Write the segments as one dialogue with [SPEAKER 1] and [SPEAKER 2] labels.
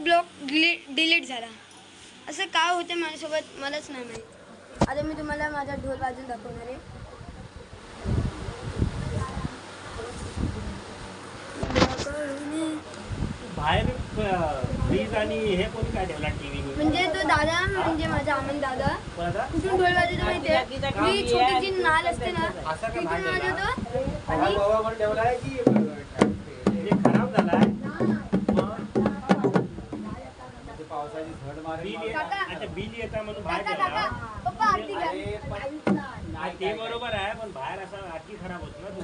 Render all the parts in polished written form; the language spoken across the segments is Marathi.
[SPEAKER 1] ब्लॉग डिलीट झाला. असं काय होतं माझ्यासोबत मलाच नाही माहीत. आता मी तुम्हाला माझा ढोल वाजून दाखवणार आहे.
[SPEAKER 2] बाहेर फ्रीज आणि हे कोणी काय ठेवला टीव्ही
[SPEAKER 1] म्हणजे तो दादा म्हणजे माझा आमन दादा कुठून ढोल वाजवतो माहितीये. मी छोटी जी नाल असते ना तिथून वाजवतो आणि
[SPEAKER 2] खराब झालाय. बिल येता म्हणून बाहेर ते बरोबर आहे पण बाहेर असं आरती खराब होत ना तू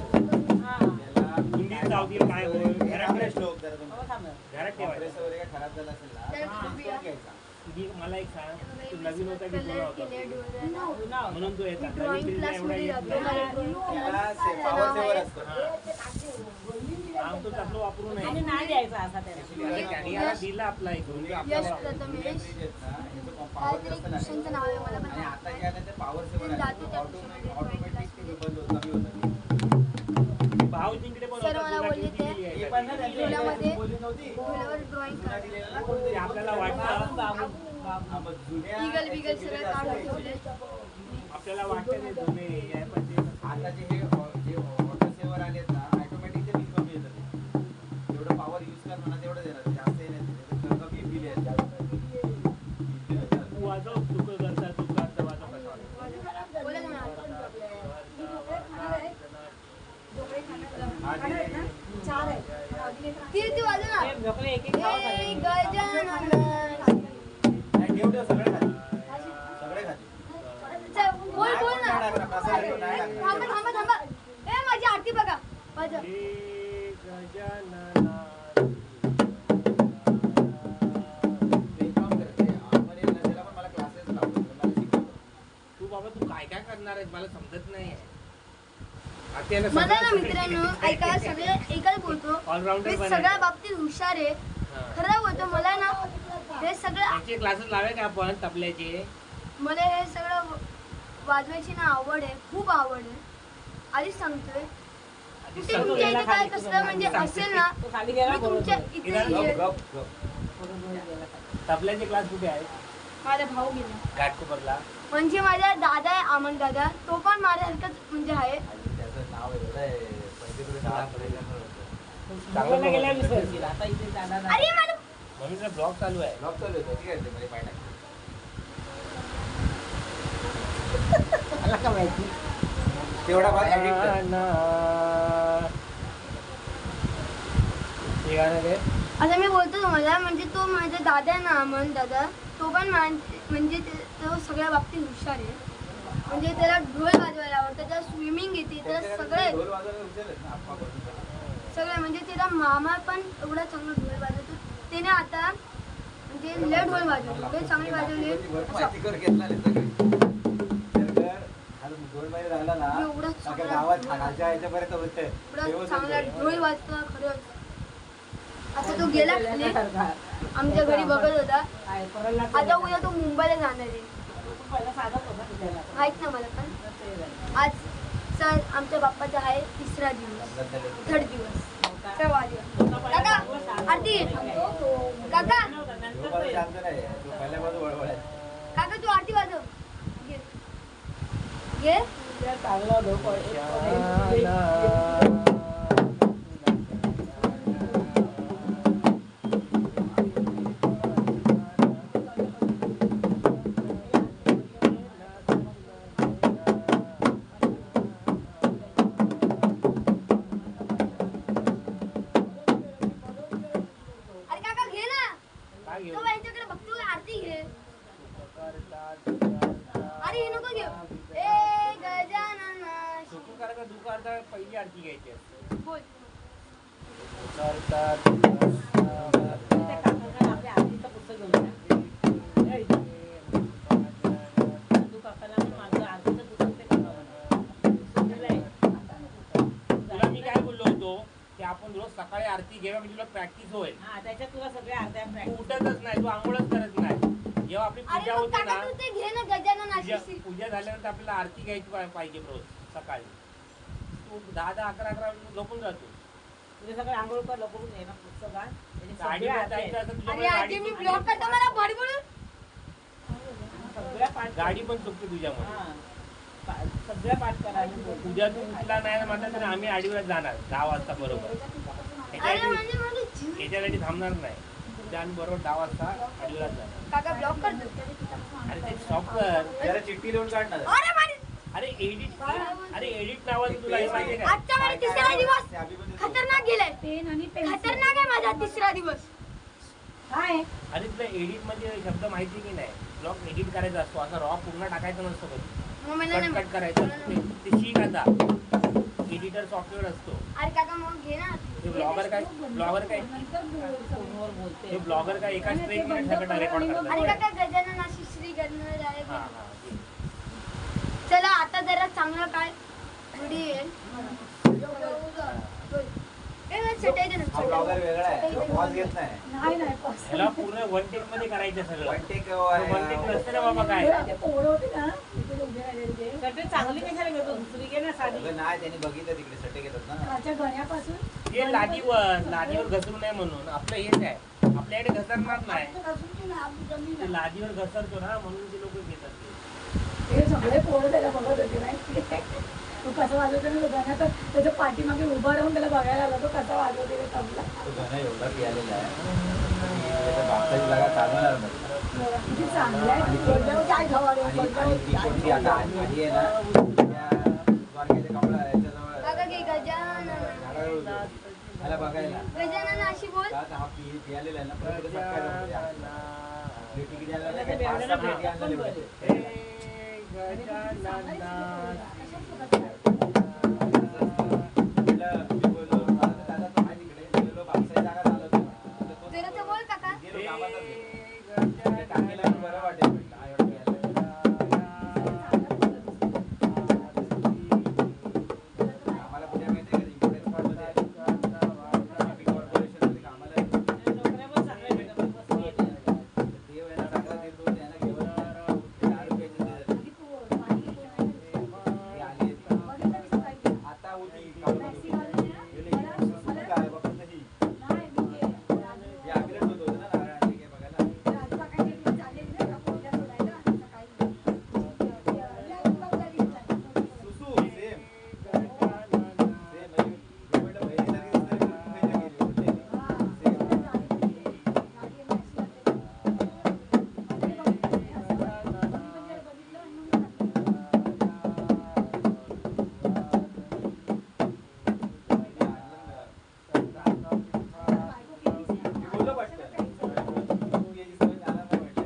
[SPEAKER 2] हिंदीत जाऊतील काय होईल घरात मला एक सांग तू नवीन होता की जुना होता म्हणून तू येतात तो तसं वापरू नाही द्यायचा असा त्याला दिला आपला भाऊ जिंकडे पण आपल्याला वाटतं आपल्याला वाटतं जुने आता जे वॉटर सेवर आले ना ऑटोमॅटिक ते बिल कमी येतात. जेवढं पॉवर यूज करणार ना तेवढं देणार जास्त येणार कमी बिल येतात. वाजव चुक करता चुक करता वाजव
[SPEAKER 1] कीर्ती वाजव ना
[SPEAKER 2] सगळे
[SPEAKER 1] बोल बोल ना थांबा थांबा थांबा ए माझी आरती बघा वाजव.
[SPEAKER 2] तू बाबा तू काय काय करणार आहे मला समजत नाही.
[SPEAKER 1] मला ना मित्रांनो ऐका सगळे एकच बोलतो मी सगळ्या बाबतीत हुशार आहे. खरं बोलतो मला ना हे सगळं
[SPEAKER 2] क्लासेस लावे का आपण तबल्याचे.
[SPEAKER 1] मला हे सगळं वाजवायची ना आवड आहे खूप आवड आहे. आधीच सांगतोय तुमच्या इथे काय कसलं म्हणजे असेल ना मी तुमच्या इथे
[SPEAKER 2] तबल्याचे क्लास कुठे आहे.
[SPEAKER 1] माझा भाऊ गेला
[SPEAKER 2] घाटकोपरला
[SPEAKER 1] म्हणजे माझा दादा आहे अमन दादा तो पण माझ्यासारखंच म्हणजे आहे.
[SPEAKER 2] मम्मीचा ब्लॉग चालू आहे. ब्लॉग चालू आहे ठीक आहे पाय टाक माहिती तेवढा भाग एडिट
[SPEAKER 1] आता मी बोलतो तुम्हाला म्हणजे तो माझा दादा आहे ना अमन दादा तो पण म्हणजे तो सगळ्या बाबतीत हुशार आहे. म्हणजे त्याला ढोल वाजवायला आवडतं त्याला स्विमिंग येते त्याला सगळे म्हणजे त्याचा मामा पण एवढा चांगला ढोल वाजवतो. त्याने आता म्हणजे लय ढोल वाजवले चांगले वाजवले चांगला ढोल वाजतो खरंच. आता तो गेला खाली आमच्या घरी बघत होता. आता उद्या तो मुंबईला जाणार आहे माहित ना मला पण. आज सर आमच्या बाप्पाचा आहे तिसरा दिवस थर्ड दिवस काका आरती काका काका तू आरती वाजव घे
[SPEAKER 2] पहिली आरती घ्यायची
[SPEAKER 1] बोल
[SPEAKER 2] तुला मी काय बोललो होतो की आपण रोज सकाळी आरती घेऊया म्हणजे तुला प्रॅक्टिस होईल.
[SPEAKER 3] त्याच्यात तुला सगळ्या आरत्या
[SPEAKER 2] उठतच नाही तू आंघोळच करत नाही. जेव्हा आपली पूजा होते ना पूजा झाल्यानंतर आपल्याला आरती घ्यायची पाहिजे रोज सकाळी. तू 10-11 झोपून जातो.
[SPEAKER 3] तुझे सगळे आंघोळ कर लपून ये ना पुस्तकात त्याची
[SPEAKER 4] गाडीवर जायचं असं
[SPEAKER 1] अरे
[SPEAKER 4] तुझ्यामुळे
[SPEAKER 1] आजी मी ब्लॉक करतो मला बडबडून.
[SPEAKER 3] सगळ्या पाठ
[SPEAKER 4] गाडी पण चुकते तुझ्यामुळे.
[SPEAKER 3] सगळ्या पाठ करायला
[SPEAKER 4] उद्या तू उठला नाही ना म्हटलं तर आम्ही आडीवर जाणार 10 वाजता बरोबर.
[SPEAKER 1] अरे म्हणजे माझं जीव.
[SPEAKER 4] याच्यासाठी थांबणार नाही. उद्या आम्ही बरोबर 10 वाजता आडीवर जाणार.
[SPEAKER 1] काका ब्लॉक करतो.
[SPEAKER 4] अरे ते स्टॉप कर.
[SPEAKER 2] जरा चिठ्ठी लिहून काढणार
[SPEAKER 1] अरे माझी
[SPEAKER 4] अरे एडिट नावाचं तुला हे माहिती आहे का?
[SPEAKER 1] आजचा माझा तिसरा दिवस खतरनाक गेलाय. खतरनाक आहे माझा तिसरा दिवस.
[SPEAKER 3] काय
[SPEAKER 4] अरे तुला एडिट म्हणजे शब्द माहिती की नाही? ब्लॉग एडिट करायचा असतो, असा रॉ पूर्ण टाकायचं नसतं कधी.
[SPEAKER 1] मग मला
[SPEAKER 4] कट
[SPEAKER 1] नाही
[SPEAKER 4] कट करायचं असतं. ते शिक आता. एडिटर सॉफ्टवेअर असतो.
[SPEAKER 1] अरे काका मग घे ना.
[SPEAKER 4] हे ब्लॉगर काय
[SPEAKER 3] फोनवर बोलते
[SPEAKER 4] हे ब्लॉगर काय एका स्ट्रेक मध्ये सगळं रेकॉर्ड
[SPEAKER 1] अरे
[SPEAKER 4] करतात.
[SPEAKER 1] काका गजानन अशी श्री गणराय आहे.
[SPEAKER 4] हा हा.
[SPEAKER 1] चला आता जरा चांगलं काय व्हिडिओ येईल.
[SPEAKER 2] हा ब्लॉगर वेगळा आहे पॉज घेत नाही
[SPEAKER 4] ह्याला पूर्ण वन टेक मध्ये करायचं सगळं.
[SPEAKER 2] वन टेक
[SPEAKER 4] वन टेक नसतं ना बाबा काय.
[SPEAKER 3] सटे चांगली कशाला घेतो दुसरी घे ना साधी
[SPEAKER 2] नाही त्यांनी बघितलं तिकडे सटे घेतात ना
[SPEAKER 4] हे लादीवर घसरू नये म्हणून आपलं हेच आहे. आपल्याकडे घसरणार नाही. ते लादीवर घसरतो ना म्हणून ते लोक घेतात ते.
[SPEAKER 5] हे सगळे पोरं त्याला बघत होते नाही तो कसा वाजवतो ना तो गाणं तर त्याच्या पाठीमागे उभा राहून त्याला बघायला आला तो कसा वाजवते ते तबला
[SPEAKER 2] तो गाणं एवढा पियालेला आहे त्याच्या बापसाची जागा चालवणार नाही.
[SPEAKER 5] किती चांगलं आहे ती बोलल्यावर काय खबर आहे
[SPEAKER 2] आणि ती कोणती आता आधी आहे ना त्या द्वारकेच्या कमळा याच्याजवळ
[SPEAKER 1] काका घे गजानन.
[SPEAKER 2] झाडावर होतो. त्याला बघायला
[SPEAKER 1] गजानन अशी बोल.
[SPEAKER 2] का हा पियालेला आहे ना परत तिकीट द्यायला नाही काय, 5-6 प्लेटी आणलेले होते.
[SPEAKER 1] जरा तर बोल काका.
[SPEAKER 2] बरं वाटेल आम्हाला पुण्या माहिती आहे का इम्पोर्ट एक्सपोर्टमध्ये कॉर्पोरेशनमध्ये कामाला
[SPEAKER 3] नोकऱ्या पण चांगल्या भेटत
[SPEAKER 2] देव याला टाकला देतो त्याला घेऊन 10 रुपयाचे हे आली आता होती काय बघत नाही हे अभिरट होत होतं ना नारळाचे काय बघायला सुसू सेम म्हटलं बहिणीसारखी दिसतंय, बहिणीला गेली होती. बोललं वाटतं तू याची सवय झाला नाही वाटतं.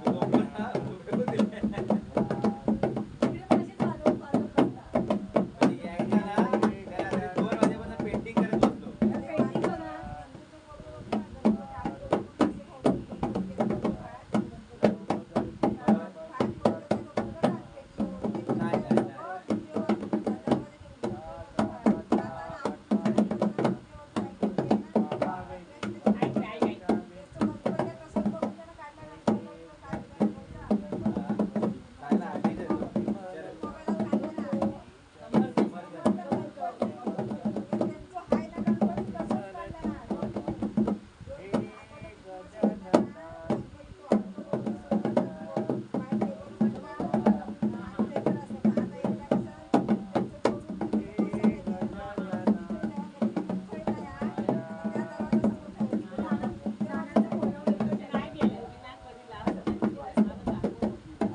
[SPEAKER 2] तू झोपला ना, झोपेतच दिले. आणि यायच्या ना, त्या रात्री 2 वाजेपर्यंत पेंटिंग करत बसलो. नाही, नाही, नाही. खायला आणली नाही तो. विचार.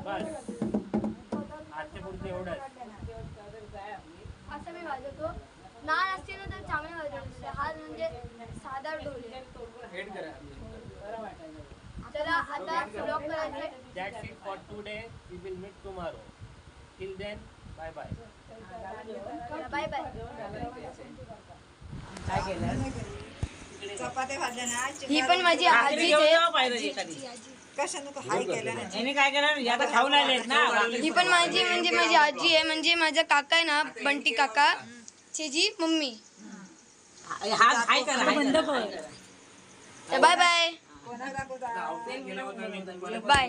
[SPEAKER 4] बस आजच्या पुरतं एवढंच.
[SPEAKER 1] असं मी वाजवतो. नाळ असते ना तर चांगले वाजवतो. हा म्हणजे साधा ढोल आहे.
[SPEAKER 2] हेड करा.
[SPEAKER 1] चला आता ब्लॉक करायचंय.
[SPEAKER 4] That's it for today. We will meet tomorrow. Till then, bye bye.
[SPEAKER 1] Bye bye.
[SPEAKER 3] काय केलं
[SPEAKER 6] चपात्या भाजल्या ना
[SPEAKER 1] ही पण माझी
[SPEAKER 3] भाकरी
[SPEAKER 1] आजीच
[SPEAKER 3] घेऊन
[SPEAKER 1] आहे.
[SPEAKER 3] जाऊ पाहिजे एखादी
[SPEAKER 6] कशानं तो हाय केला ना
[SPEAKER 3] याने काय केलं आता खाऊन आलेत ना
[SPEAKER 1] ही पण माझी म्हणजे माझी आजी आहे. म्हणजे माझा काका आहे ना बंटी काका ची जी मम्मी.
[SPEAKER 3] हाय करा हाय
[SPEAKER 5] बंद
[SPEAKER 3] करा.
[SPEAKER 5] कर
[SPEAKER 1] बाय बाय
[SPEAKER 6] कोणाला दाखवता
[SPEAKER 4] गेला होता मी
[SPEAKER 1] बाय